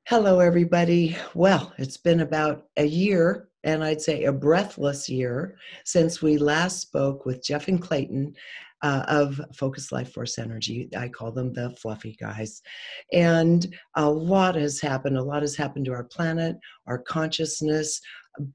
Hello, everybody. Well, it's been about a year, and I'd say a breathless year, since we last spoke with Jeff and Clayten of Focus Life Force Energy. I call them the fluffy guys. And a lot has happened. A lot has happened to our planet, our consciousness,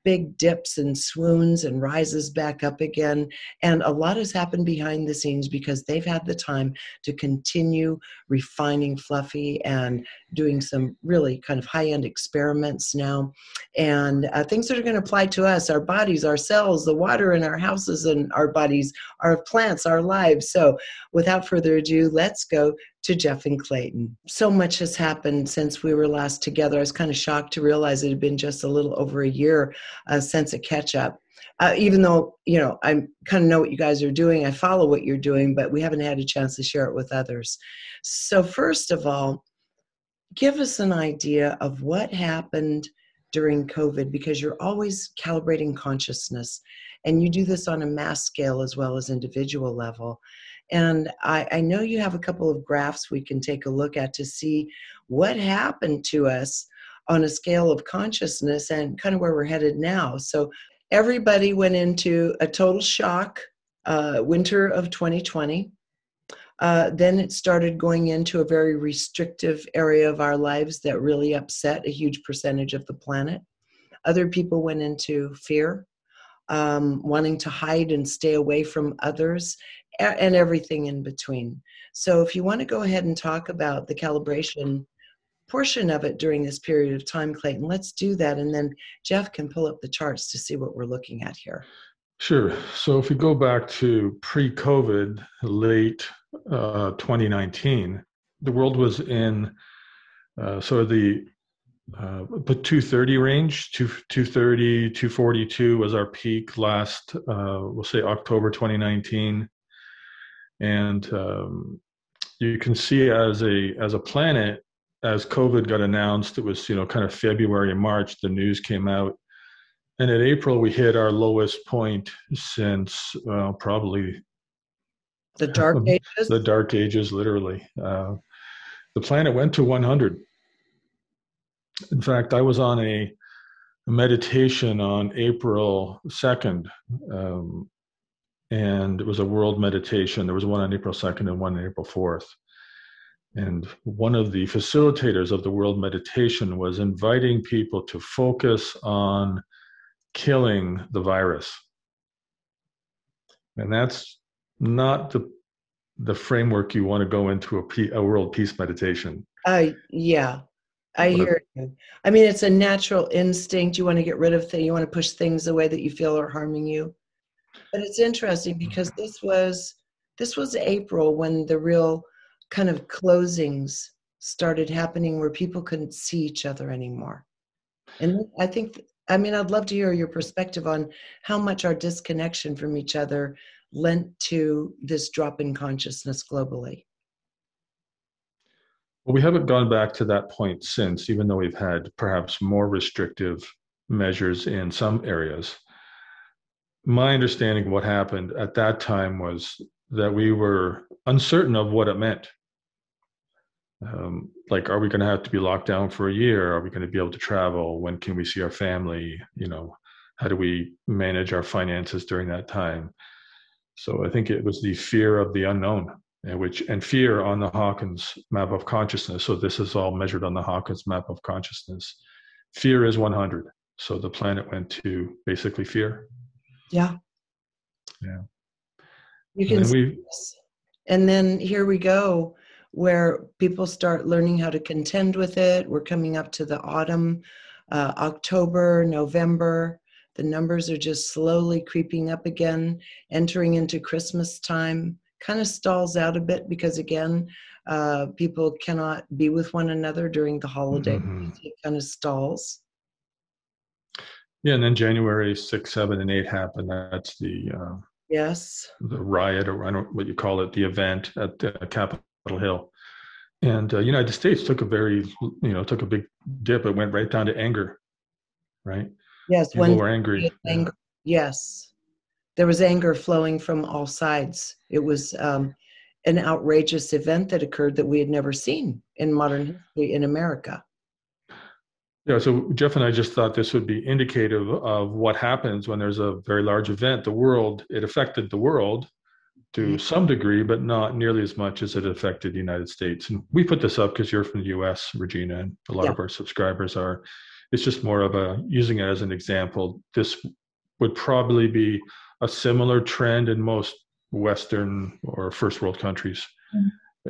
big dips and swoons and rises back up again. And a lot has happened behind the scenes because they've had the time to continue refining Fluffy and doing some really kind of high-end experiments now, and things that are going to apply to us, our bodies, our cells, the water in our houses and our bodies, our plants, our lives. So without further ado, let's go to Jeff and Clayten. So much has happened since we were last together. I was kind of shocked to realize it had been just a little over a year since a catch-up. Even though, I kind of know what you guys are doing, I follow what you're doing, but we haven't had a chance to share it with others. So first of all, give us an idea of what happened during COVID, because you're always calibrating consciousness, and you do this on a mass scale as well as individual level. And I know you have a couple of graphs we can take a look at to see what happened to us on a scale of consciousness and kind of where we're headed now. So everybody went into a total shock, winter of 2020. Then it started going into a very restrictive area of our lives that really upset a huge percentage of the planet. Other people went into fear, wanting to hide and stay away from others, and everything in between. So if you want to go ahead and talk about the calibration portion of it during this period of time, Clayten, let's do that. And then Jeff can pull up the charts to see what we're looking at here. Sure. So if we go back to pre-COVID, late 2019, the world was in sort of the 230 range. 230, 242 was our peak last, we'll say October 2019. And you can see as a planet, as COVID got announced, it was kind of February and March, the news came out. And in April, we hit our lowest point since probably the Dark Ages. The Dark Ages, literally. The planet went to 100. In fact, I was on a meditation on April 2nd, and it was a world meditation. There was one on April 2nd and one on April 4th. And one of the facilitators of the world meditation was inviting people to focus on killing the virus. And that's not the framework you want to go into a world peace meditation. Yeah, I hear you. I mean, it's a natural instinct. You want to get rid of things. You want to push things away that you feel are harming you. But it's interesting because this was April when the real kind of closings started happening, where people couldn't see each other anymore. And I think, I'd love to hear your perspective on how much our disconnection from each other lent to this drop in consciousness globally. Well, we haven't gone back to that point since, even though we've had perhaps more restrictive measures in some areas. My understanding of what happened at that time was that we were uncertain of what it meant. Like, are we going to have to be locked down for a year? Are we going to be able to travel? When can we see our family? How do we manage our finances during that time? So I think it was the fear of the unknown, and fear on the Hawkins map of consciousness. So this is all measured on the Hawkins map of consciousness. Fear is 100. So the planet went to basically fear. Yeah. Yeah. You can see this. And then here we go, where people start learning how to contend with it. We're coming up to the autumn, October, November. The numbers are just slowly creeping up again, entering into Christmas time. Kind of stalls out a bit because, again, people cannot be with one another during the holiday. Mm-hmm. It kind of stalls. Yeah, and then January 6, 7, and 8 happened. That's the the riot, or I don't know what you call it, the event at Capitol Hill. And United States took a big dip. It went right down to anger, right? Yes, people were angry. Anger. Yeah. Yes, there was anger flowing from all sides. It was an outrageous event that occurred that we had never seen in modern history in America. Yeah, so Jeff and I just thought this would be indicative of what happens when there's a very large event. It affected the world to Mhm. some degree, but not nearly as much as it affected the United States. And we put this up because you're from the US, Regina, and a lot Yeah. of our subscribers are. It's just more of a using it as an example. This would probably be a similar trend in most Western or first world countries,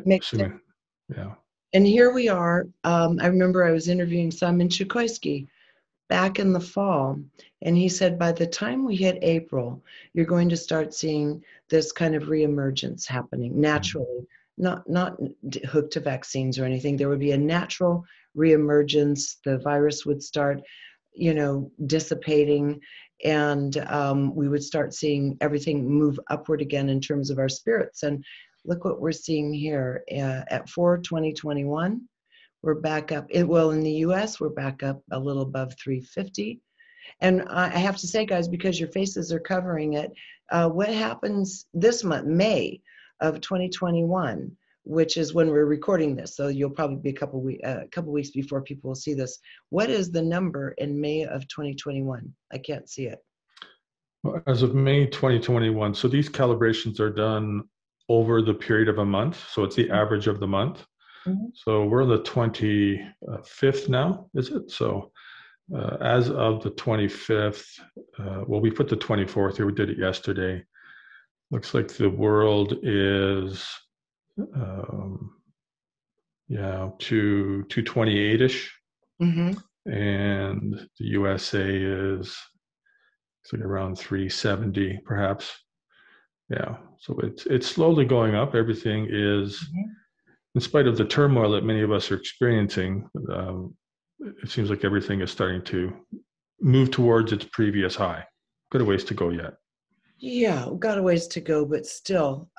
Makes sense. assuming, yeah. And here we are. I remember I was interviewing Simon Chukoisky back in the fall, and he said by the time we hit April, you're going to start seeing this kind of reemergence happening naturally, not hooked to vaccines or anything. There would be a natural reemergence. The virus would start, dissipating, and we would start seeing everything move upward again in terms of our spirits. And look what we're seeing here at 4/2021. We're back up. Well, in the US, we're back up a little above 350. And I have to say, guys, because your faces are covering it, what happens this month, May of 2021, which is when we're recording this, so you'll probably be a couple weeks before people will see this. What is the number in May of 2021? I can't see it. Well, as of May 2021, so these calibrations are done over the period of a month. So it's the average of the month. Mhm. So we're the 25th now, is it? So as of the 25th, well, we put the 24th here. We did it yesterday. Looks like the world is, um, yeah, to 228-ish. Mm-hmm. And the USA is like around 370, perhaps. Yeah. So it's slowly going up. Everything is, in spite of the turmoil that many of us are experiencing, it seems like everything is starting to move towards its previous high. Got a ways to go yet. Yeah, we've got a ways to go, but still,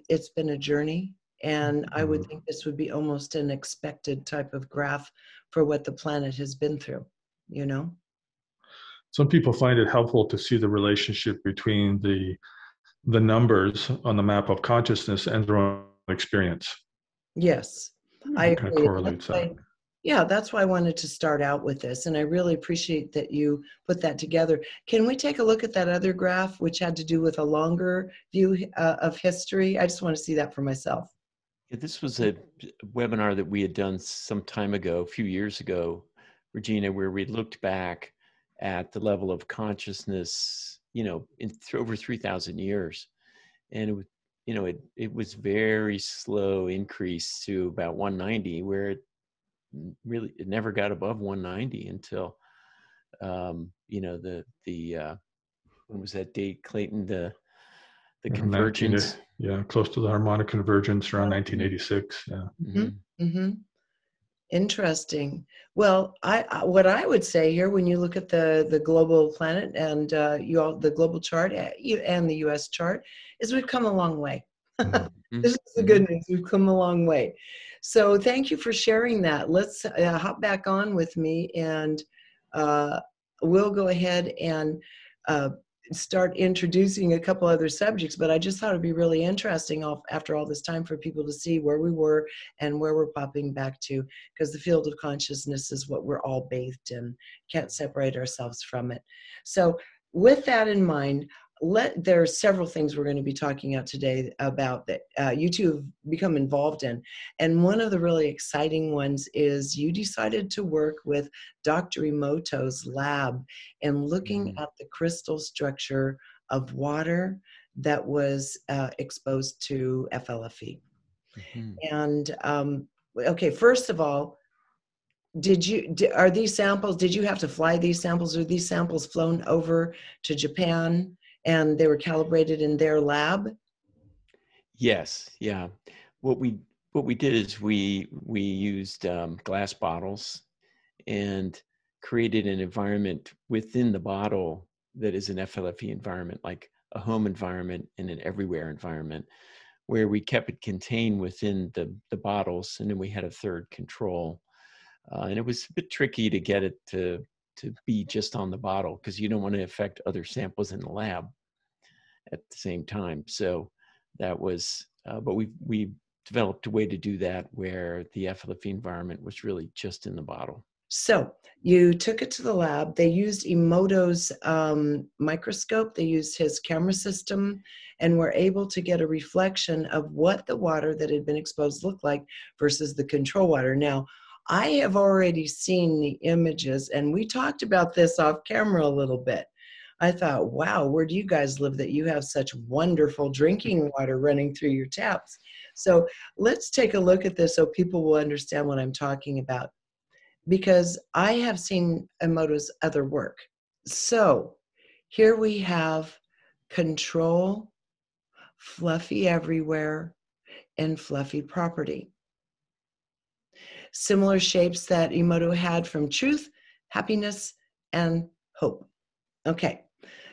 it's been a journey. And I would think this would be almost an expected type of graph for what the planet has been through, you know? Some people find it helpful to see the relationship between the numbers on the map of consciousness and their own experience. Yes, I It kind of agree. That's correlates that. why, yeah, that's why I wanted to start out with this. And I really appreciate that you put that together. Can we take a look at that other graph, which had to do with a longer view of history? I just want to see that for myself. Yeah, this was a webinar that we had done some time ago, a few years ago, Regina, where we looked back at the level of consciousness, in over 3,000 years. And it was very slow increase to about 190, where it never got above 190 until, when was that date, Clayton, the convergence? Yeah, close to the harmonic convergence around 1986. Yeah. Mm-hmm. Mm-hmm. Interesting. Well, what I would say here, when you look at the global planet and the global chart and the U.S. chart, is we've come a long way. Mm-hmm. This is the good news. We've come a long way. So thank you for sharing that. Let's hop back on with me, and we'll go ahead and uh, start introducing a couple other subjects. But I just thought it'd be really interesting after all this time for people to see where we were and where we're popping back to, because the field of consciousness is what we're all bathed in. Can't separate ourselves from it. So with that in mind, there are several things we're going to be talking about today about that you two have become involved in. And one of the really exciting ones is you decided to work with Dr. Emoto's lab and looking at the crystal structure of water that was exposed to FLFE. And okay, first of all, did you have to fly these samples? Are these samples flown over to Japan and they were calibrated in their lab? Yes, yeah. What we did is we used glass bottles and created an environment within the bottle that is an FLFE environment, like a home environment and an everywhere environment, where we kept it contained within the bottles, and then we had a third control. And it was a bit tricky to get it to be just on the bottle, because you don't want to affect other samples in the lab at the same time. So that was, but we developed a way to do that where the FLFE environment was really just in the bottle. So you took it to the lab. They used Emoto's microscope. They used his camera system and were able to get a reflection of what the water that had been exposed looked like versus the control water. Now, I have already seen the images, and we talked about this off camera a little bit. I thought, wow, where do you guys live that you have such wonderful drinking water running through your taps? So let's take a look at this so people will understand what I'm talking about, because I have seen Emoto's other work. So here we have control, fluffy everywhere, and fluffy property. Similar shapes that Emoto had from truth, happiness, and hope. Okay,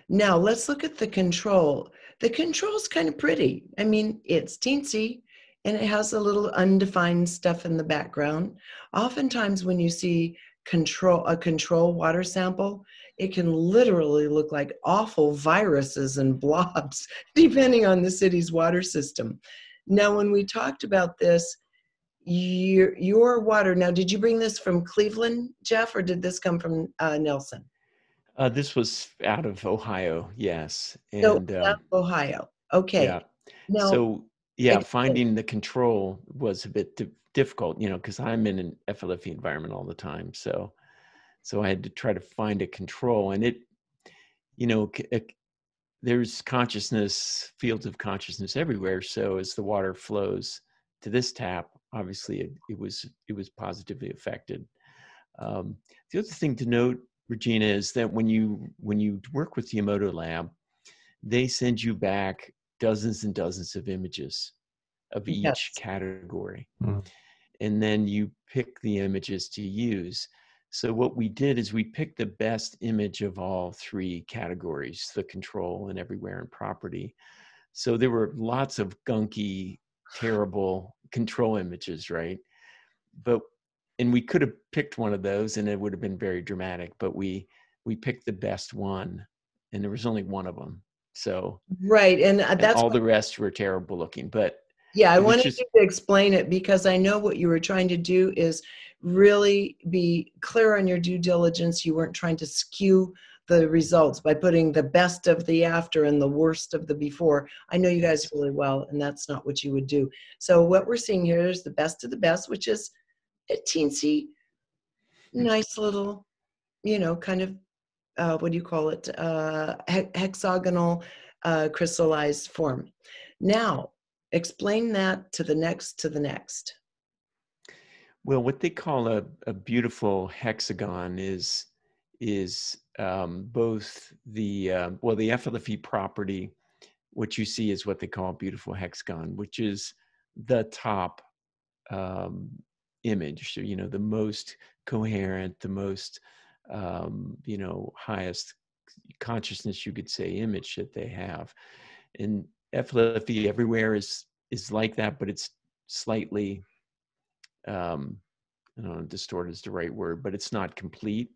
now let's look at the control. The control is kind of pretty. I mean, it's teensy, and it has a little undefined stuff in the background. Oftentimes when you see a control water sample, it can literally look like awful viruses and blobs, depending on the city's water system. Now, when we talked about this, your water, now, did you bring this from Cleveland, Jeff, or did this come from Nelson? This was out of Ohio, yes. So, And Ohio. Okay. yeah. Now, So, yeah, explain. finding the control was a bit difficult, because I'm in an FLFE environment all the time. So I had to try to find a control. And there's consciousness, fields of consciousness everywhere. So as the water flows to this tap, obviously it was positively affected. The other thing to note, Regina, is that when you work with the Emoto lab, they send you back dozens and dozens of images of each Yes. category. Mm. And then you pick the images to use. So what we did is we picked the best image of all three categories, the control and everywhere and property. So there were lots of gunky, terrible control images, right? And we could have picked one of those and it would have been very dramatic, but we picked the best one and there was only one of them. So, Right. And and that's all what, the rest were terrible looking, but yeah, I it was wanted just, you to explain it because I know what you were trying to do is really be clear on your due diligence. You weren't trying to skew the results by putting the best of the after and the worst of the before. I know you guys yes. really well, and that's not what you would do. So what we're seeing here is the best of the best, which is a teensy, nice little, kind of, what do you call it? Hexagonal crystallized form. Now, explain that to the next. Well, what they call a beautiful hexagon is both the the FLFE property. What you see is what they call a beautiful hexagon, which is the top image. So, the most coherent, the most highest consciousness, you could say, image that they have. And FLFE everywhere is like that, but it's slightly I don't know, distort is the right word, but it's not complete.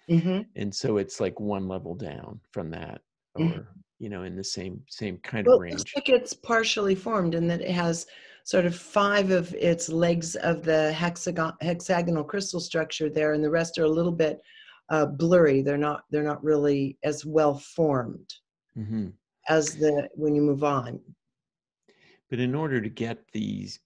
Mm-hmm. And so it's like one level down from that, Mm-hmm. or, in the same kind of Well, it looks range. like it's partially formed in that it has sort of 5 of its legs of the hexagonal crystal structure there, and the rest are a little bit blurry. They're not really as well formed Mm-hmm. as when you move on. But in order to get these,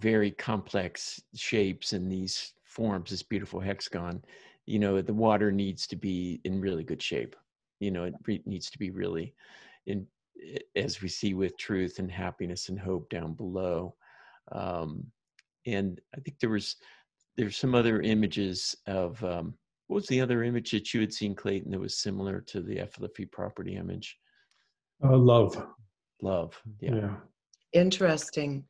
very complex shapes and these forms, this beautiful hexagon, the water needs to be in really good shape. It needs to be really in, as we see with truth and happiness and hope down below. And I think there's some other images of, what was the other image that you had seen, Clayten, that was similar to the FLFE property image? Love. Love. Yeah. Yeah. Interesting.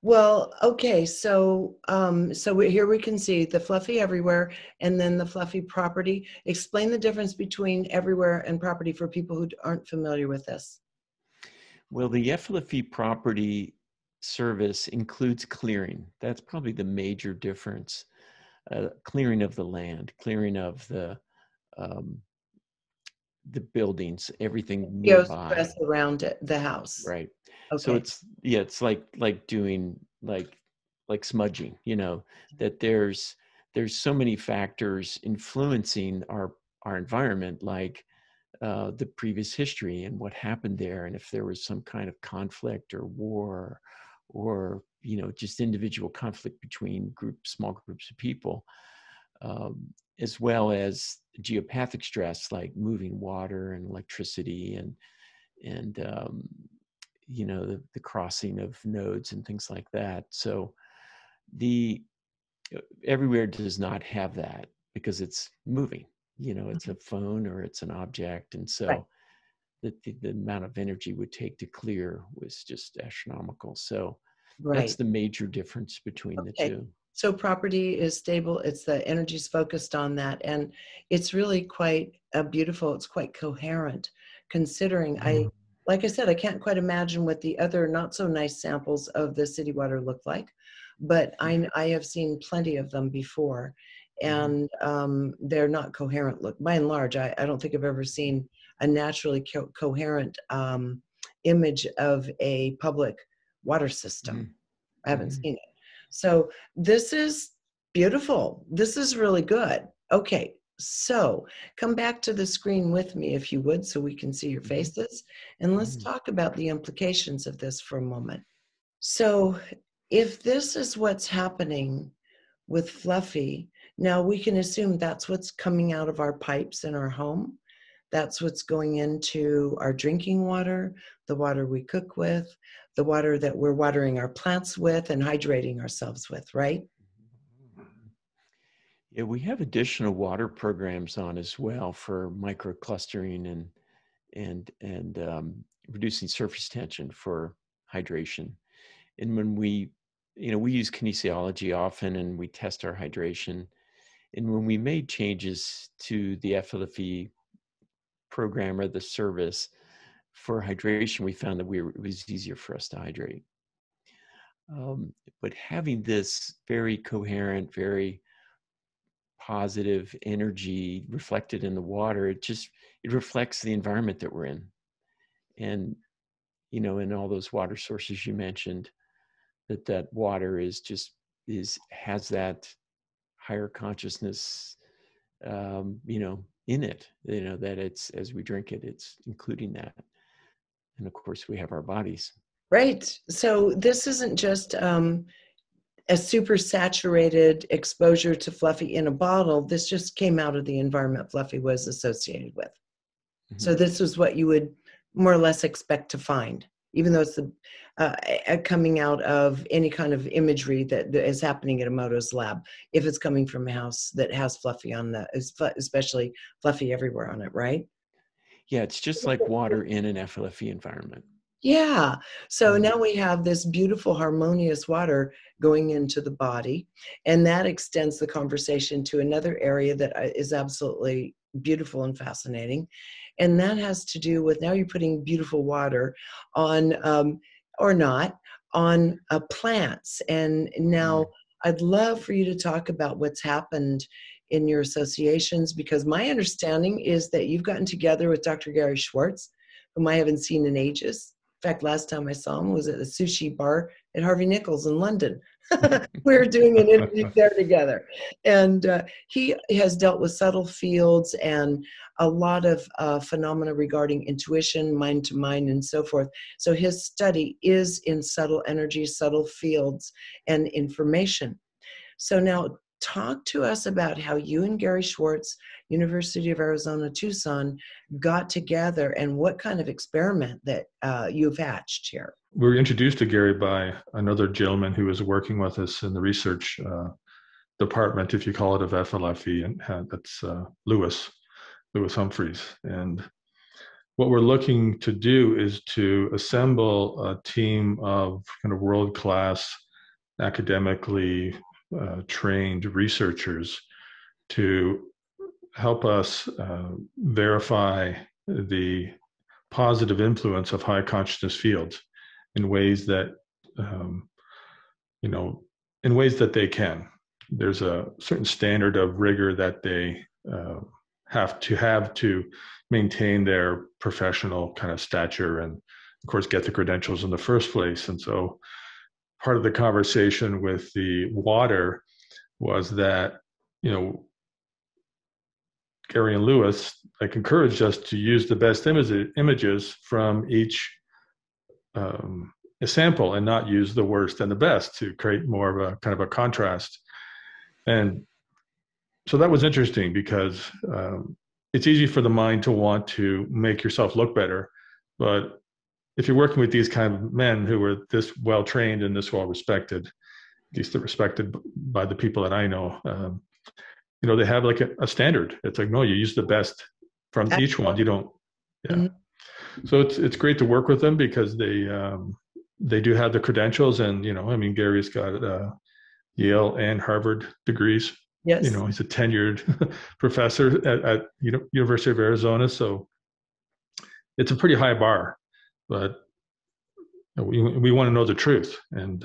Well, okay, so here we can see the fluffy everywhere and then the fluffy property. Explain the difference between everywhere and property for people who aren't familiar with this. Well, the FLFE property service includes clearing. That's probably the major difference. Clearing of the land, clearing of the buildings, everything nearby. Geostress around it, the house. Right. So Okay. it's like doing like smudging, that there's there's so many factors influencing our environment, like the previous history and what happened there, and if there was some kind of conflict or war, or just individual conflict between small groups of people, as well as geopathic stress like moving water and electricity and the crossing of nodes and things like that. So everywhere does not have that because it's moving. It's a phone or it's an object, and so Right. the amount of energy it would take to clear was just astronomical. So that's Right. the major difference between the Okay. two. So property is stable. It's the energy's focused on that. And it's really quite beautiful. It's quite coherent considering like I said, I can't quite imagine what the other not so nice samples of the city water look like, but I have seen plenty of them before, and they're not coherent look. By and large, I don't think I've ever seen a naturally coherent image of a public water system. I haven't seen it. So this is beautiful. This is really good. Okay, so come back to the screen with me if you would, so we can see your faces, and let's talk about the implications of this for a moment. So if this is what's happening with Fluffy, now we can assume that's what's coming out of our pipes in our home. That's what's going into our drinking water, the water we cook with, the water that we're watering our plants with and hydrating ourselves with, right? Yeah, we have additional water programs on as well for microclustering and reducing surface tension for hydration. And when we use kinesiology often, and we test our hydration. And when we made changes to the FLFE program or the service for hydration, we found that it was easier for us to hydrate. But having this very coherent, very positive energy reflected in the water, it reflects the environment that we're in. And, in all those water sources you mentioned, that water has that higher consciousness, in it, that it's, as we drink it, it's including that. And of course we have our bodies. Right. So this isn't just a super saturated exposure to Fluffy in a bottle. This just came out of the environment Fluffy was associated with. So this was what you would more or less expect to find, even though it's coming out of any kind of imagery that is happening at Emoto's lab. If it's coming from a house that has Fluffy on especially Fluffy everywhere on it, right? Yeah, it's just like water in an FLFE environment. Yeah. So now we have this beautiful, harmonious water going into the body, and that extends the conversation to another area that is absolutely beautiful and fascinating. And that has to do with, now you're putting beautiful water on, or not, on plants. And now I'd love for you to talk about what's happened in your associations, because my understanding is that you've gotten together with Dr. Gary Schwartz, whom I haven't seen in ages. In fact, last time I saw him was at a sushi bar at Harvey Nichols in London. We were doing an interview there together. And he has dealt with subtle fields and a lot of phenomena regarding intuition, mind to mind, and so forth. So his study is in subtle energy, subtle fields, and information. So now talk to us about how you and Gary Schwartz, University of Arizona, Tucson, got together and what kind of experiment that you've hatched here. We were introduced to Gary by another gentleman who was working with us in the research department, if you call it, of FLFE, and that's Lewis Humphreys. And what we're looking to do is to assemble a team of kind of world-class, academically trained researchers to help us verify the positive influence of high consciousness fields in ways that, in ways that they can. There's a certain standard of rigor that they have to maintain their professional kind of stature and, of course, get the credentials in the first place. And so part of the conversation with the water was that you know, Gary and Lewis, like, encouraged us to use the best images from each sample and not use the worst and the best to create more of a kind of a contrast. And so that was interesting because it's easy for the mind to want to make yourself look better. But if you're working with these kind of men who are this well trained and this well respected, at least they're respected by the people that I know, you know, they have like a standard. It's like, no, you use the best from each one. You don't. Yeah. Mm-hmm. So it's great to work with them because they do have the credentials, and, you know, I mean, Gary's got Yale and Harvard degrees. Yes. You know, he's a tenured professor at University of Arizona. So it's a pretty high bar, but we want to know the truth. And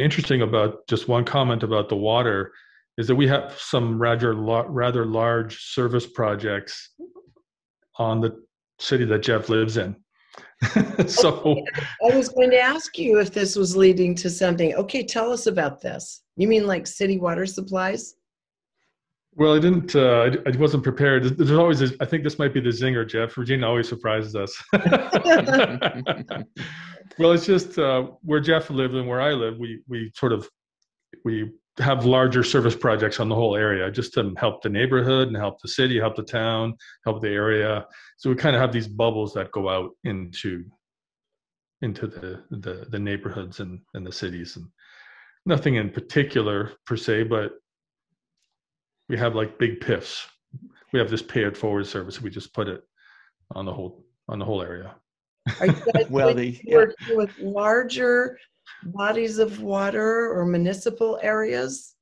interesting about just one comment about the water is that we have some rather large service projects on the city that Jeff lives in. So I was going to ask you if this was leading to something. Okay, tell us about this. You mean like city water supplies? Well, I didn't. I wasn't prepared. There's always. I think this might be the zinger, Jeff. Regina always surprises us. Well, it's just where Jeff lived and where I live. We have larger service projects on the whole area, just to help the neighborhood and help the city, help the town, help the area. So we kind of have these bubbles that go out into the neighborhoods and the cities, and nothing in particular per se, but we have like big PIFs. We have this pay it forward service. We just put it on the whole area. Are you guys working with larger bodies of water or municipal areas?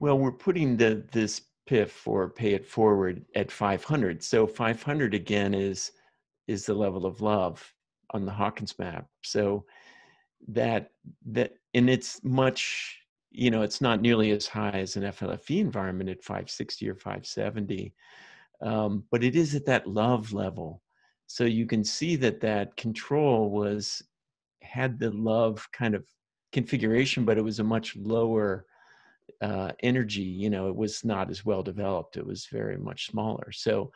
Well, we're putting this PIF for pay it forward at 500. So 500 again is the level of love on the Hawkins map. So that and it's much, you know, it's not nearly as high as an FLFE environment at 560 or 570, but it is at that love level. So you can see that control had the love kind of configuration, but it was a much lower energy. You know, it was not as well developed. It was very much smaller. So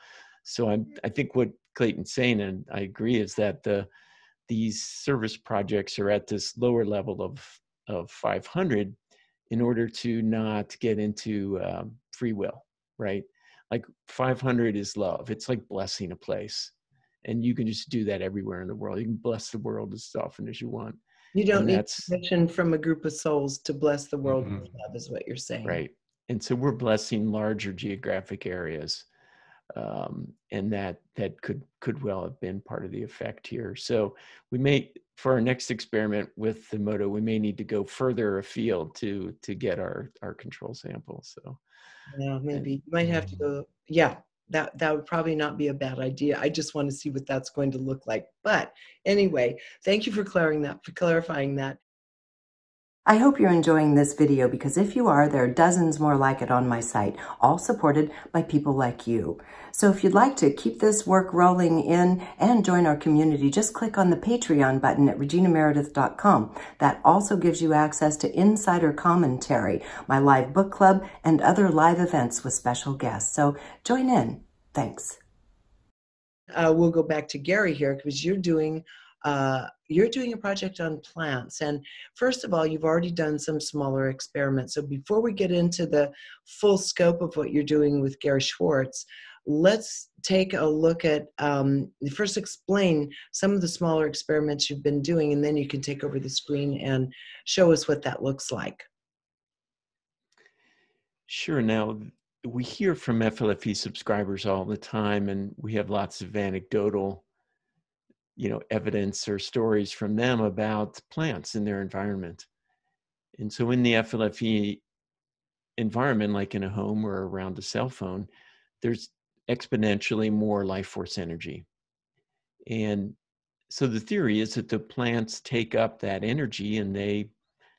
I think what Clayton's saying, and I agree, is that these service projects are at this lower level of 500 in order to not get into free will, right? Like 500 is love. It's like blessing a place. And you can just do that everywhere in the world. You can bless the world as often as you want. You don't need permission from a group of souls to bless the world with love, is what you're saying. Right. And so we're blessing larger geographic areas. And that could well have been part of the effect here. So we may, for our next experiment with the Emoto, we may need to go further afield to get our control sample. So yeah, maybe you might have to go. Yeah, that would probably not be a bad idea. I just want to see what that's going to look like. But anyway, thank you for clarifying that. I hope you're enjoying this video, because if you are, there are dozens more like it on my site, all supported by people like you. So if you'd like to keep this work rolling in and join our community, just click on the Patreon button at reginameredith.com. That also gives you access to insider commentary, my live book club, and other live events with special guests. So join in. Thanks. We'll go back to Gary here, because you're doing a project on plants. And first of all, you've already done some smaller experiments. So before we get into the full scope of what you're doing with Gary Schwartz, let's take a look at, first explain some of the smaller experiments you've been doing, and then you can take over the screen and show us what that looks like. Sure. Now, we hear from FLFE subscribers all the time, and we have lots of anecdotal evidence or stories from them about plants in their environment. And so in the FLFE environment, like in a home or around a cell phone, there's exponentially more life force energy. And so the theory is that the plants take up that energy and they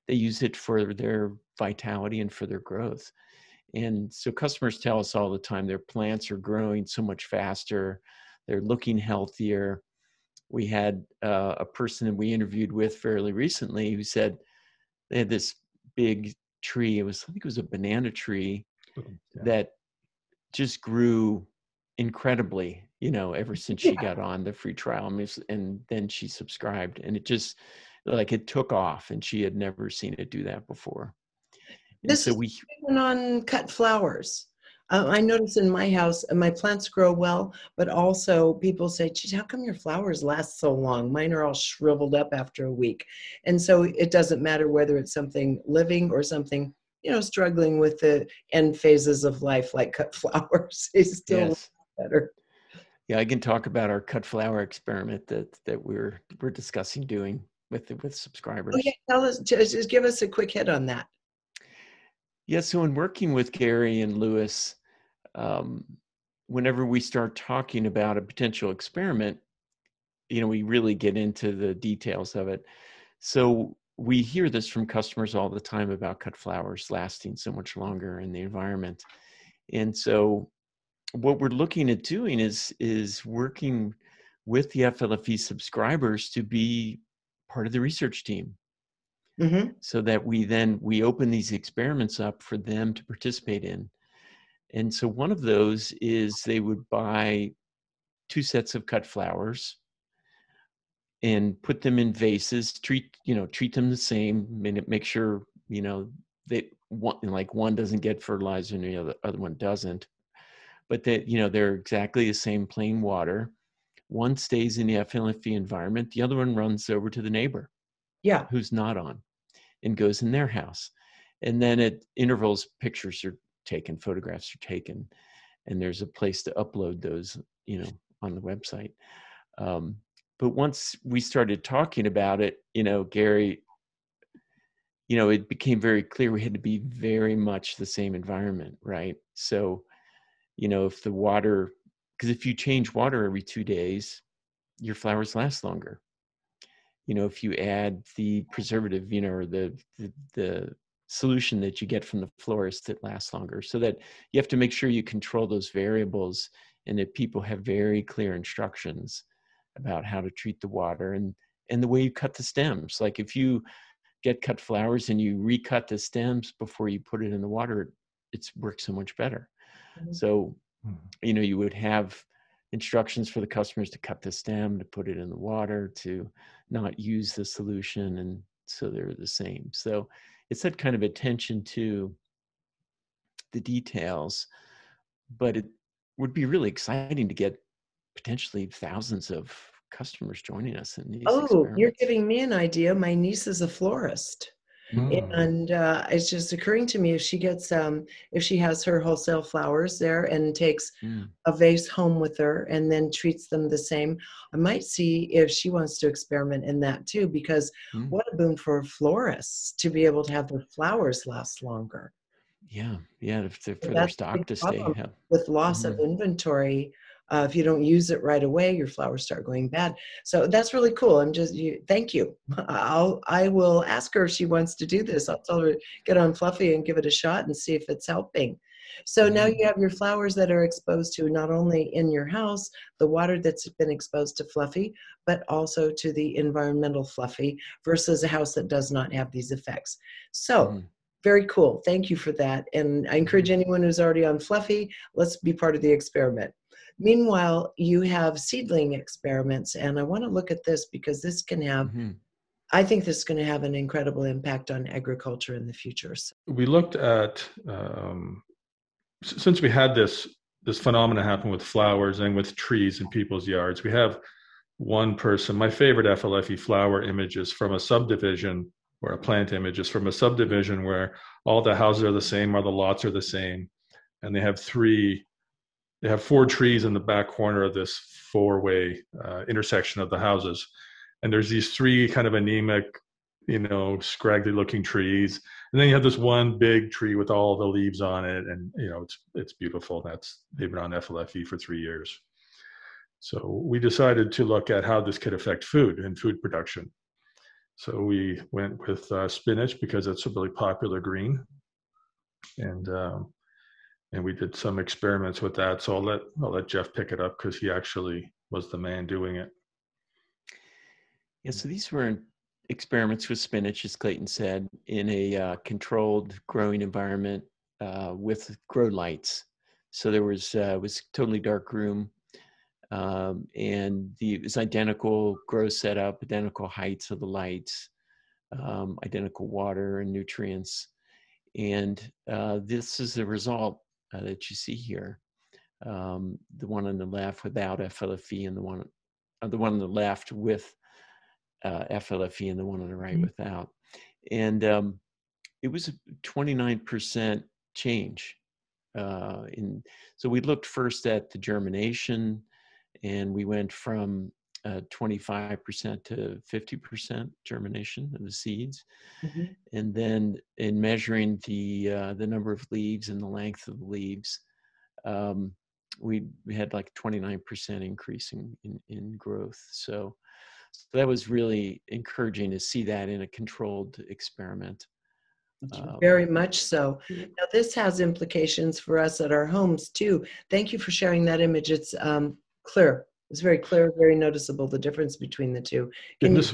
use it for their vitality and for their growth. And so customers tell us all the time their plants are growing so much faster, they're looking healthier. We had a person that we interviewed with fairly recently who said they had this big tree. I think it was a banana tree Yeah. that just grew incredibly, ever since she got on the free trial. I mean, and then she subscribed, and it just it took off, and she had never seen it do that before. And This so is we, even on cut flowers. I notice in my house, my plants grow well, but also people say, geez, how come your flowers last so long? Mine are all shriveled up after a week. And so it doesn't matter whether it's something living or something, struggling with the end phases of life, like cut flowers. They still look yes, better. yeah, I can talk about our cut flower experiment that we're discussing doing with Oh, yeah, subscribers. tell us, just give us a quick hit on that. Yeah, so in working with Gary and Lewis, um, whenever we start talking about a potential experiment, we really get into the details of it. So we hear this from customers all the time about cut flowers lasting so much longer in the environment. And so what we're looking at doing is working with the FLFE subscribers to be part of the research team, Mm-hmm. so that we open these experiments up for them to participate in. And so one of those is they would buy 2 sets of cut flowers and put them in vases, treat them the same, make sure, that one doesn't get fertilizer and the other one doesn't, but that, they're exactly the same plain water. One stays in the FLFE environment, the other one runs over to the neighbor Yeah. who's not on and goes in their house. And then at intervals, pictures are taken, photographs are taken, and there's a place to upload those, on the website. But once we started talking about it, Gary, it became very clear we had to be very much the same environment, right? So, if the water, because if you change water every 2 days, your flowers last longer. If you add the preservative, or the solution that you get from the florist, that lasts longer. So that you have to make sure you control those variables, and that people have very clear instructions about how to treat the water and the way you cut the stems. Like if you get cut flowers and you recut the stems before you put it in the water, it works so much better. So, you would have instructions for the customers to cut the stem, to put it in the water, to not use the solution, and so they're the same. So it's that kind of attention to the details, but it would be really exciting to get potentially thousands of customers joining us in these Oh, you're experiments. giving me an idea. My niece is a florist. And it's just occurring to me, if she has her wholesale flowers there and takes Mm. a vase home with her and then treats them the same, I might see if she wants to experiment in that too, because Mm. what a boon for florists to be able to have their flowers last longer. Yeah, for their That's a stock big to stay. problem Yeah. with loss of Mhm. inventory. If you don't use it right away, your flowers start going bad. So that's really cool. Thank you. I will ask her if she wants to do this. I'll tell her to get on Fluffy and give it a shot and see if it's helping. So now Mhm. you have your flowers that are exposed to not only in your house, the water that's been exposed to Fluffy, but also to the environmental Fluffy versus a house that does not have these effects. So Mhm. very cool. Thank you for that. And I encourage Mhm. anyone who's already on Fluffy, let's be part of the experiment. Meanwhile, you have seedling experiments, and I want to look at this because this can have, Mhm. I think this is going to have an incredible impact on agriculture in the future. So, We looked at since we had this phenomena happen with flowers and with trees in people's yards. We have one person. My favorite FLFE flower image is from a subdivision, or a plant image is from a subdivision where all the houses are the same, or the lots are the same, and they have 4 trees in the back corner of this 4-way intersection of the houses. And there's these 3 kind of anemic, scraggly looking trees. And then you have this one big tree with all the leaves on it. And, it's beautiful. They've been on FLFE for 3 years. So we decided to look at how this could affect food and food production. So we went with spinach because it's a really popular green. And we did some experiments with that. So I'll let Jeff pick it up because he actually was the man doing it. Yeah, so these were experiments with spinach, as Clayton said, in a controlled growing environment with grow lights. So there was totally dark room, and it was identical grow setup, identical heights of the lights, identical water and nutrients. And this is the result that you see here. The one on the left without FLFE, and the one on the left with FLFE, and the one on the right without. And it was a 29% change. So we looked first at the germination, and we went from 25% to 50% germination of the seeds. Mm-hmm. And then in measuring the number of leaves and the length of the leaves, we had like 29% increase in growth. So that was really encouraging to see that in a controlled experiment. Very much so. Now, this has implications for us at our homes too. Thank you for sharing that image. It's clear. It's very clear, very noticeable, the difference between the two. And this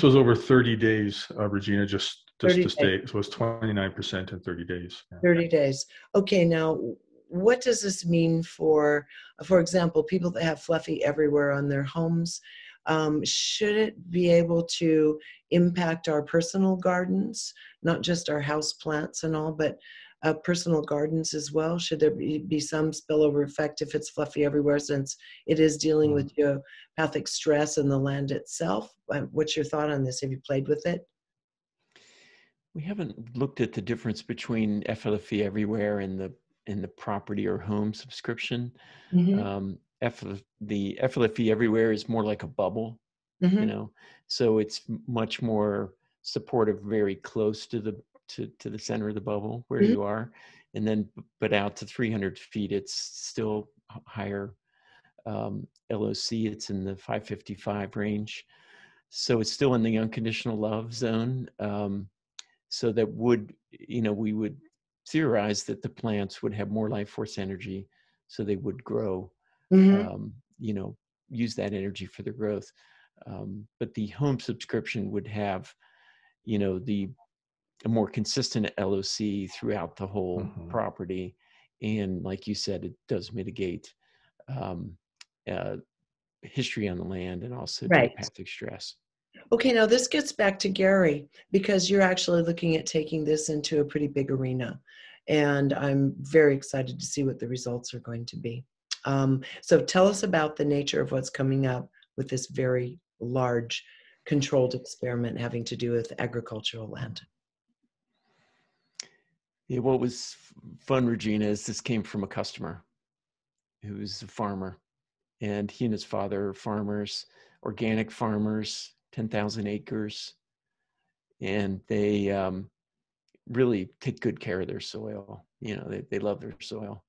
was over 30 days, Regina, just to state. So it was 29% in 30 days. Yeah. 30 days. Okay, now what does this mean for example, people that have FLFE everywhere on their homes? Should it be able to impact our personal gardens, not just our house plants and all, but personal gardens as well? Should there be some spillover effect if it's FLFE everywhere, since it is dealing with geopathic stress in the land itself? What's your thought on this? Have you played with it? We haven't looked at the difference between FLFE everywhere and the property or home subscription. Mm-hmm. The FLFE everywhere is more like a bubble, Mm-hmm. you know, so it's much more supportive, very close to the center of the bubble where Mm-hmm. you are, and then but out to 300 feet, it's still higher LOC. It's in the 555 range, so it's still in the unconditional love zone. So that would, we would theorize that the plants would have more life force energy, so they would grow. Mm-hmm. Use that energy for their growth. But the home subscription would have, a more consistent LOC throughout the whole property. And like you said, it does mitigate history on the land and also geopathic stress. Okay, now this gets back to Gary, because you're actually looking at taking this into a pretty big arena. And I'm very excited to see what the results are going to be. So tell us about the nature of what's coming up with this very large controlled experiment having to do with agricultural land. Yeah, what was fun, Regina, is this came from a customer who's a farmer, and he and his father are farmers, organic farmers, 10,000 acres, and they really take good care of their soil. They love their soil,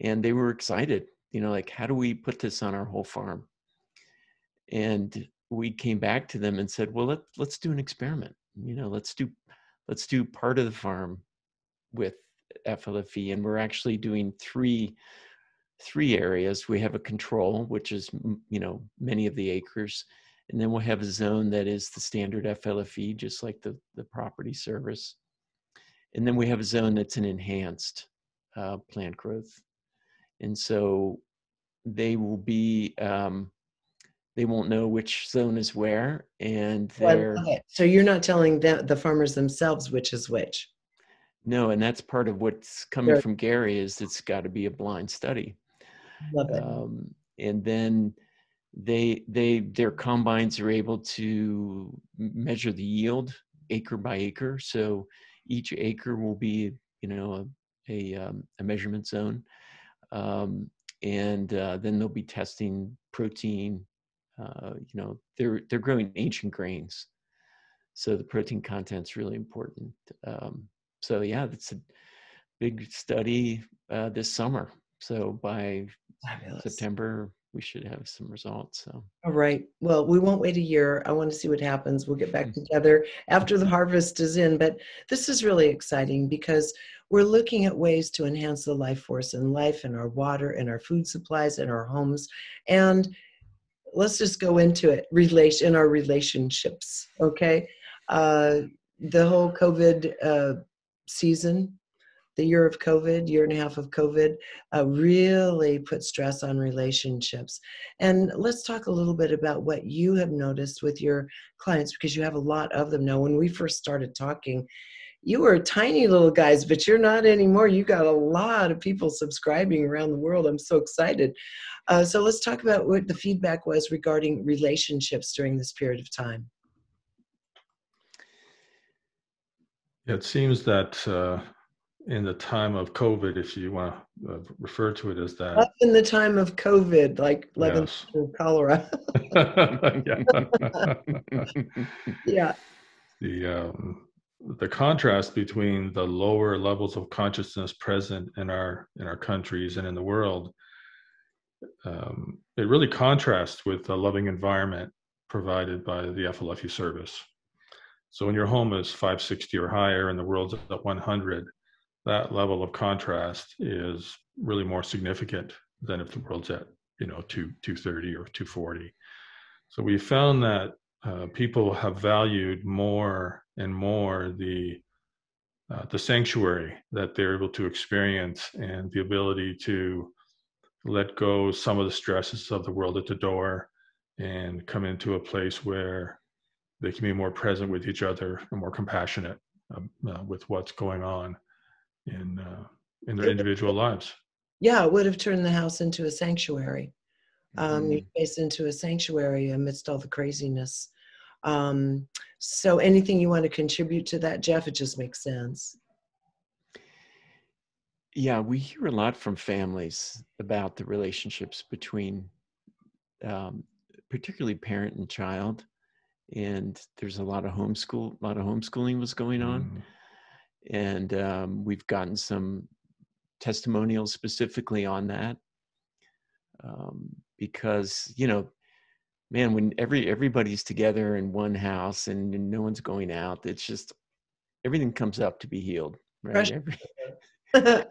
and they were excited, like, how do we put this on our whole farm? And we came back to them and said, well, let's do an experiment. Let's do part of the farm with FLFE, and we're actually doing three areas. We have a control, which is many of the acres, and then we'll have a zone that is the standard FLFE, just like the property service, and then we have a zone that's an enhanced plant growth. And so they will be they won't know which zone is where, and so you're not telling the farmers themselves which is which? No, and that's part of what's coming from Gary, is it's got to be a blind study. Love it. And then their combines are able to measure the yield acre by acre. So each acre will be, a measurement zone, and then they'll be testing protein. They're growing ancient grains, so the protein content's really important. So yeah, that's a big study this summer. So by September, we should have some results. So. All right. Well, we won't wait a year. I want to see what happens. We'll get back together after the harvest is in. But this is really exciting, because we're looking at ways to enhance the life force and life in our water and our food supplies and our homes. And let's just go into it. In our relationships, okay? The whole COVID season, the year of COVID, year and a half of COVID, really put stress on relationships. And let's talk a little bit about what you have noticed with your clients, because you have a lot of them now. When we first started talking, you were tiny little guys, but you're not anymore. You got a lot of people subscribing around the world. I'm so excited. So let's talk about what the feedback was regarding relationships during this period of time. It seems that in the time of COVID, if you want to refer to it as that. Up in the time of COVID, like Yes. in cholera. Yeah. The contrast between the lower levels of consciousness present in our countries and in the world, it really contrasts with the loving environment provided by the FLFE service. So when your home is 560 or higher and the world's at 100, that level of contrast is really more significant than if the world's at 230 or 240. So we found that people have valued more and more the sanctuary that they're able to experience and the ability to let go some of the stresses of the world at the door and come into a place where they can be more present with each other and more compassionate with what's going on in their individual lives. Yeah, it would have turned the house into a sanctuary. Your space into a sanctuary amidst all the craziness. So anything you want to contribute to that, Jeff? It just makes sense. Yeah, we hear a lot from families about the relationships between particularly parent and child. And there's a lot of homeschooling was going on. And we've gotten some testimonials specifically on that. Because, man, when everybody's together in one house and no one's going out, it's just, everything comes up to be healed, right? I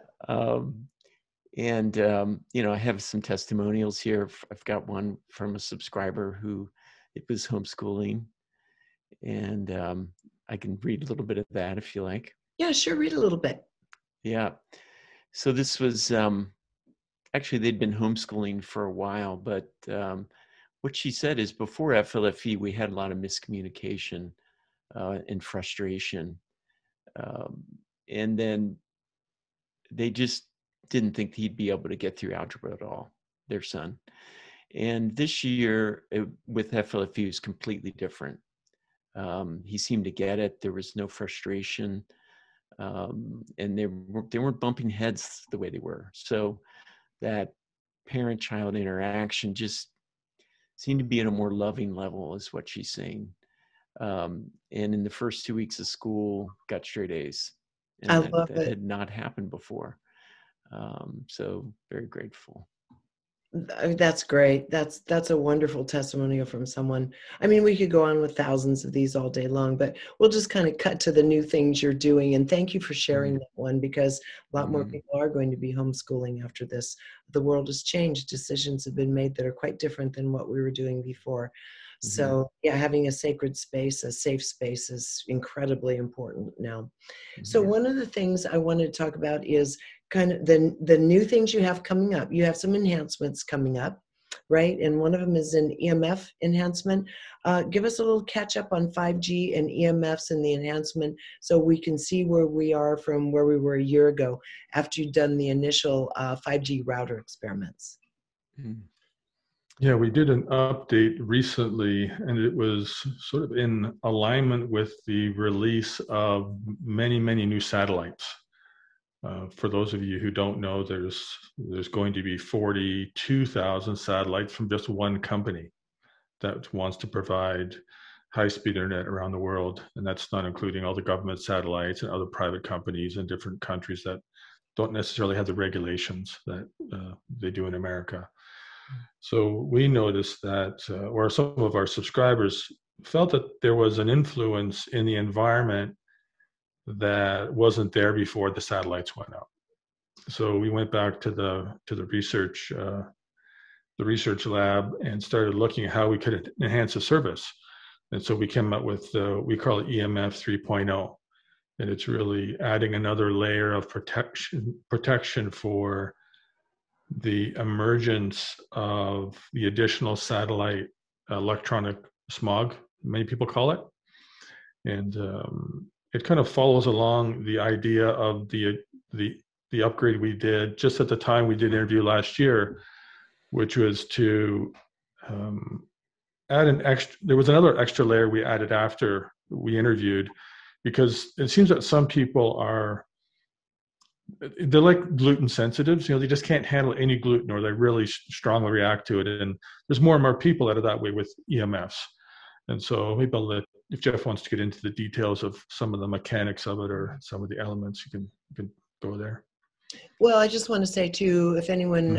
have some testimonials here. I've got one from a subscriber who it was homeschooling, and I can read a little bit of that if you like. Yeah, sure. Read a little bit. Yeah. So this was, actually they'd been homeschooling for a while, but what she said is before FLFE, we had a lot of miscommunication and frustration. And then they just didn't think he'd be able to get through algebra at all, their son. And this year with FLFE was completely different. He seemed to get it. There was no frustration. And they weren't bumping heads the way they were. So that parent-child interaction just seemed to be at a more loving level is what she's saying. And in the first 2 weeks of school, got straight A's. And I love it. That had not happened before. So very grateful. That's great. That's a wonderful testimonial from someone. I mean, we could go on with thousands of these all day long, but we'll just kind of cut to the new things you're doing. And thank you for sharing that one, because a lot more people are going to be homeschooling after this. The world has changed. Decisions have been made that are quite different than what we were doing before. So yeah, having a sacred space, a safe space is incredibly important now. So one of the things I wanted to talk about is kind of the new things you have coming up. You have some enhancements coming up, right? And one of them is an EMF enhancement. Give us a little catch up on 5G and EMFs and the enhancement so we can see where we are from where we were a year ago after you've done the initial 5G router experiments. Yeah, we did an update recently, and it was sort of in alignment with the release of many, many new satellites. For those of you who don't know, there's going to be 42,000 satellites from just one company that wants to provide high-speed internet around the world, and that's not including all the government satellites and other private companies in different countries that don't necessarily have the regulations that they do in America. So we noticed that, or some of our subscribers felt that there was an influence in the environment that wasn't there before the satellites went up. So we went back to the research the research lab and started looking at how we could enhance the service. And so we came up with, we call it EMF 3.0. And it's really adding another layer of protection for the emergence of the additional satellite electronic smog, many people call it. And it kind of follows along the idea of the upgrade we did just at the time we did interview last year, which was to add an extra, there was another extra layer we added after we interviewed, because it seems that some people they're like gluten sensitives, they just can't handle any gluten, or they really strongly react to it. And there's more and more people that are that way with EMFs. And so maybe if Jeff wants to get into the details of some of the mechanics of it or some of the elements, you can go there. Well, I just want to say too, if anyone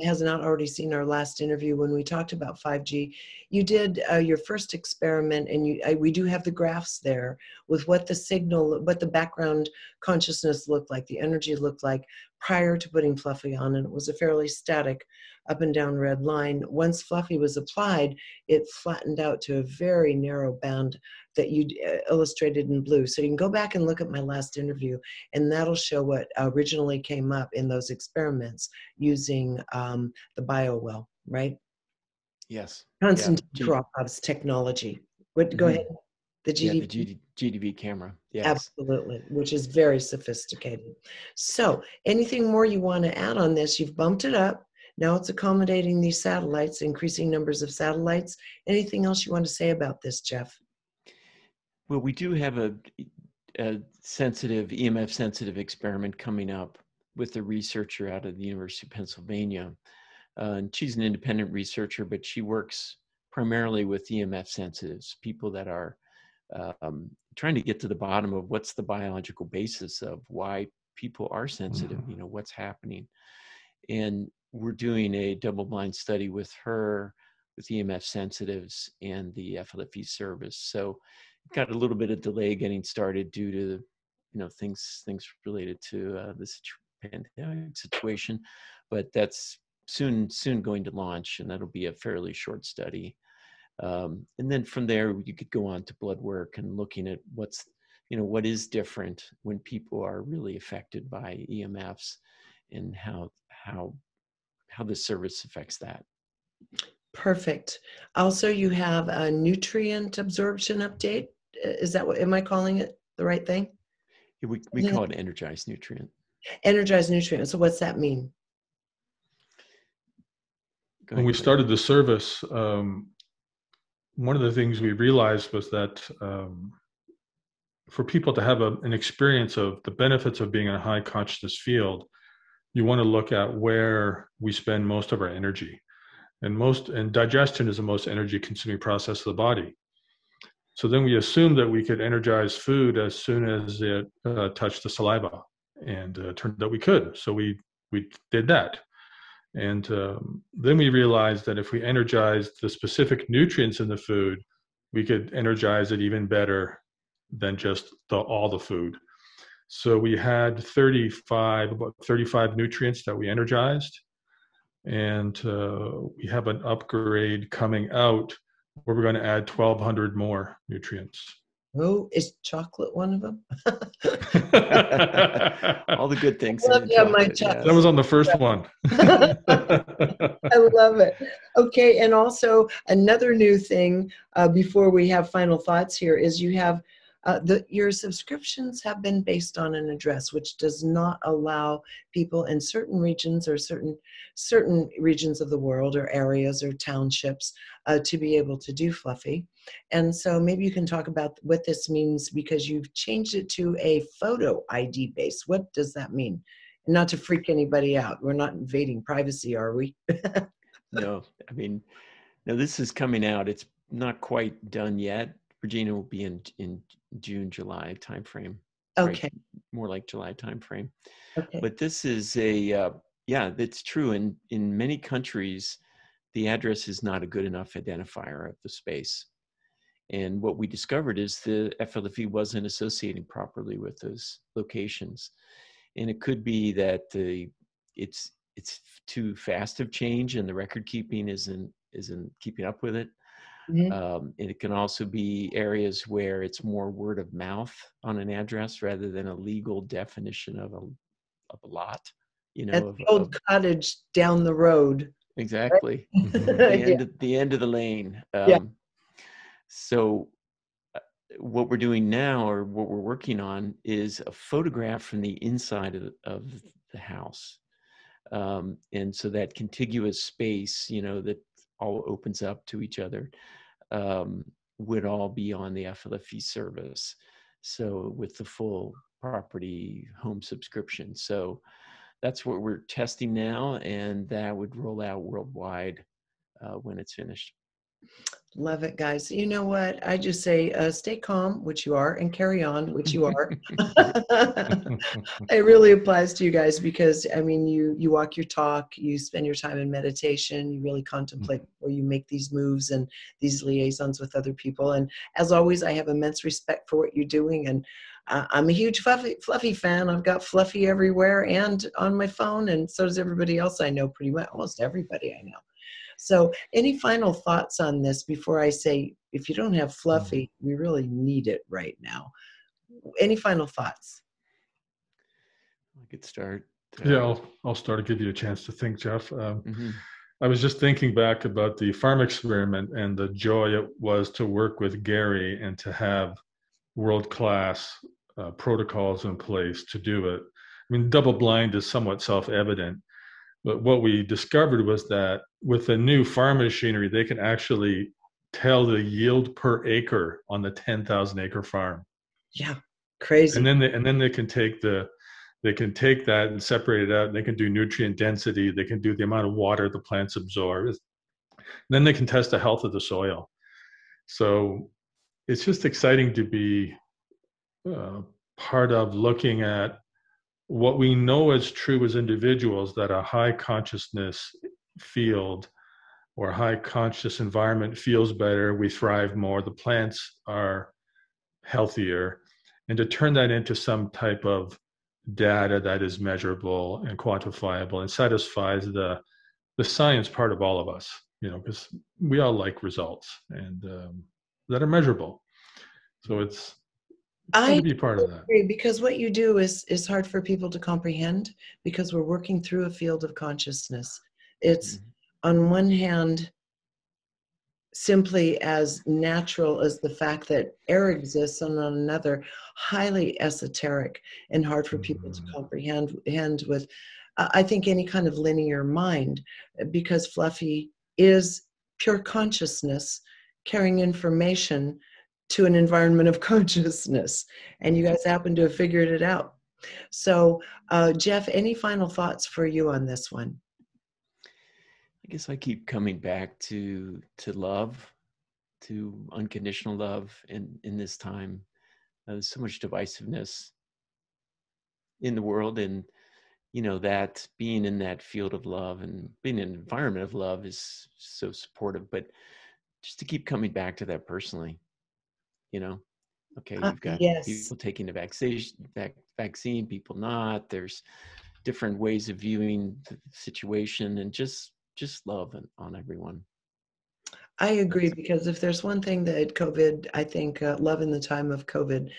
has not already seen our last interview when we talked about 5G, you did your first experiment, and we do have the graphs there with what the signal, what the background consciousness looked like, the energy looked like prior to putting Fluffy on, and it was a fairly static up and down red line. Once Fluffy was applied, it flattened out to a very narrow band that you illustrated in blue. So you can go back and look at my last interview, and that'll show what originally came up in those experiments using the BioWell, right? Yes. Konstantin Koropov's technology. Go ahead. The GDV. Yeah, the GDV camera. Yes. Absolutely, which is very sophisticated. So anything more you want to add on this? You've bumped it up. Now it's accommodating these satellites, increasing numbers of satellites. Anything else you want to say about this, Jeff? Well, we do have a sensitive, EMF sensitive experiment coming up with a researcher out of the University of Pennsylvania. And she's an independent researcher, but she works primarily with EMF sensitives, people that are trying to get to the bottom of what's the biological basis of why people are sensitive, what's happening. And we're doing a double-blind study with her, with EMF sensitives and the FLFE service. So got a little bit of delay getting started due to things related to this pandemic situation, but that's soon going to launch, and that'll be a fairly short study. And then from there you could go on to blood work and looking at what is different when people are really affected by EMFs, and how the service affects that. Perfect. Also, you have a nutrient absorption update. Is that what, am I calling it the right thing? We call it energized nutrient. Energized nutrient. So what's that mean? When we started the service, one of the things we realized was that for people to have an experience of the benefits of being in a high consciousness field, you want to look at where we spend most of our energy. And digestion is the most energy consuming process of the body. So then we assumed that we could energize food as soon as it touched the saliva, and it turned out we could. So we did that. And then we realized that if we energized the specific nutrients in the food, we could energize it even better than just all the food. So we had about 35 nutrients that we energized. And we have an upgrade coming out where we're going to add 1,200 more nutrients. Oh, is chocolate one of them? All the good things. That was on the first one. I love it. Okay, and also another new thing before we have final thoughts here is you have your subscriptions have been based on an address, which does not allow people in certain regions or certain regions of the world or areas or townships to be able to do Fluffy. And so maybe you can talk about what this means, because you've changed it to a photo ID base. What does that mean? Not to freak anybody out. We're not invading privacy, are we? No, no, this is coming out. It's not quite done yet. Regina will be in June, July timeframe. Okay. Right? More like July timeframe. Okay. But this is that's true. In many countries, the address is not a good enough identifier of the space. And what we discovered is the FLFE wasn't associating properly with those locations. And it could be that it's too fast of change, and the record keeping isn't keeping up with it. Mhm. And it can also be areas where it's more word of mouth on an address rather than a legal definition of a lot, you At know, the old cottage down the road. exactly Yeah. the end of the lane. Yeah. So what we're doing now, or what we're working on, is a photograph from the inside of the house. And so that contiguous space, you know, that all opens up to each other, would all be on the FLFE service. So with the full property home subscription. So that's what we're testing now, and that would roll out worldwide when it's finished. Love it, guys. You know what? I just say stay calm, which you are, and carry on, which you are. It really applies to you guys because, I mean, you walk your talk, you spend your time in meditation, you really contemplate before you make these moves and these liaisons with other people. And as always, I have immense respect for what you're doing. And I'm a huge Fluffy fan. I've got Fluffy everywhere and on my phone, and so does everybody else I know, pretty much, almost everybody I know. So any final thoughts on this before I say, if you don't have Fluffy, we really need it right now? Any final thoughts? I could start. Yeah, I'll start to give you a chance to think, Jeff. Mm-hmm. I was just thinking back about the farm experiment and the joy it was to work with Gary and to have world-class protocols in place to do it. I mean, double blind is somewhat self-evident, but what we discovered was that with the new farm machinery, they can actually tell the yield per acre on the 10,000 acre farm. Yeah, crazy. And then they can take that and separate it out, and they can do nutrient density. They can do the amount of water the plants absorb. Then they can test the health of the soil. So it's just exciting to be part of looking at what we know is true as individuals, that a high consciousness field or high conscious environment feels better, we thrive more, the plants are healthier, and to turn that into some type of data that is measurable and quantifiable and satisfies the science part of all of us, you know, because we all like results and that are measurable. So it's fun to be part of that. Agree, because what you do is hard for people to comprehend because we're working through a field of consciousness. It's on one hand simply as natural as the fact that air exists, and on another highly esoteric and hard for people to comprehend with I think any kind of linear mind, because Fluffy is pure consciousness carrying information to an environment of consciousness, and you guys happen to have figured it out. So Jeff, any final thoughts for you on this one? I guess I keep coming back to love, to unconditional love in this time. There's so much divisiveness in the world, and you know, that being in that field of love and being in an environment of love is so supportive. But just to keep coming back to that personally, you know, okay, you've got people taking the vaccine, people not. There's different ways of viewing the situation, and just love on everyone. I agree, because if there's one thing that COVID, I think, love in the time of COVID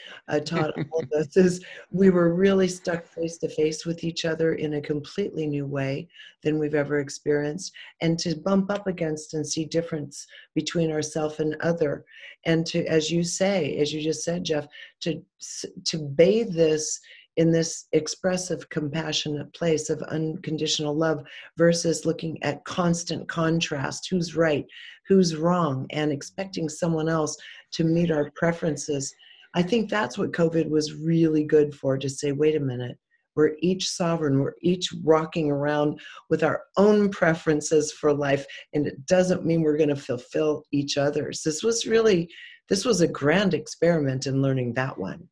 taught all of us, is we were really stuck face to face with each other in a completely new way than we've ever experienced, and to bump up against and see difference between ourself and other, and to, as you say, as you just said, Jeff, to bathe this in this expressive, compassionate place of unconditional love versus looking at constant contrast, who's right, who's wrong, and expecting someone else to meet our preferences. I think that's what COVID was really good for, to say, wait a minute, we're each sovereign, we're each rocking around with our own preferences for life, and it doesn't mean we're going to fulfill each other's. This was a grand experiment in learning that one.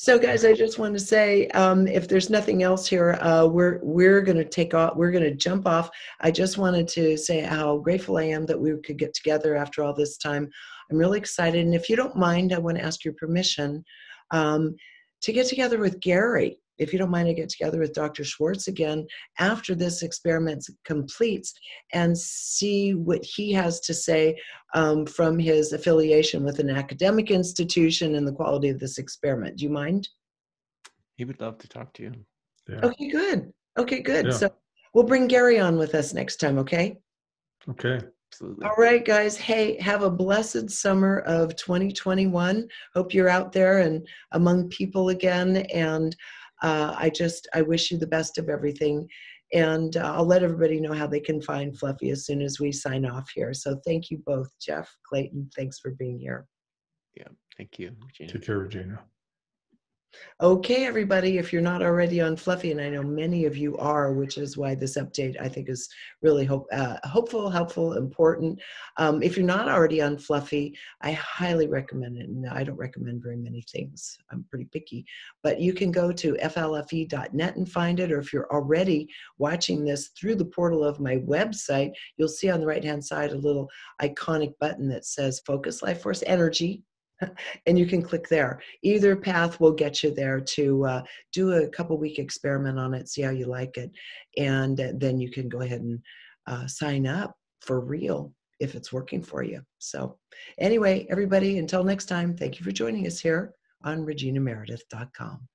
So guys, I just want to say, if there's nothing else here, we're going to take off. We're going to jump off. I just wanted to say how grateful I am that we could get together after all this time. I'm really excited. And if you don't mind, I want to ask your permission to get together with Gary, if you don't mind, I get together with Dr. Schwartz again after this experiment completes and see what he has to say from his affiliation with an academic institution and the quality of this experiment. Do you mind? He would love to talk to you. Yeah. Okay, good. Okay, good. Yeah. So we'll bring Gary on with us next time, okay? Okay. Absolutely. All right, guys. Hey, have a blessed summer of 2021. Hope you're out there and among people again. And I wish you the best of everything. And I'll let everybody know how they can find Fluffy as soon as we sign off here. So thank you both, Jeff, Clayton. Thanks for being here. Yeah. Thank you, Regina. Take care, Regina. Okay, everybody, if you're not already on Fluffy, and I know many of you are, which is why this update I think is really hopeful, helpful, important. If you're not already on Fluffy, I highly recommend it. And I don't recommend very many things. I'm pretty picky. But you can go to flfe.net and find it. Or if you're already watching this through the portal of my website, you'll see on the right-hand side a little iconic button that says Focus Life Force Energy. And you can click there. Either path will get you there to do a couple-week experiment on it, see how you like it, and then you can go ahead and sign up for real if it's working for you. So anyway, everybody, until next time, thank you for joining us here on reginameredith.com.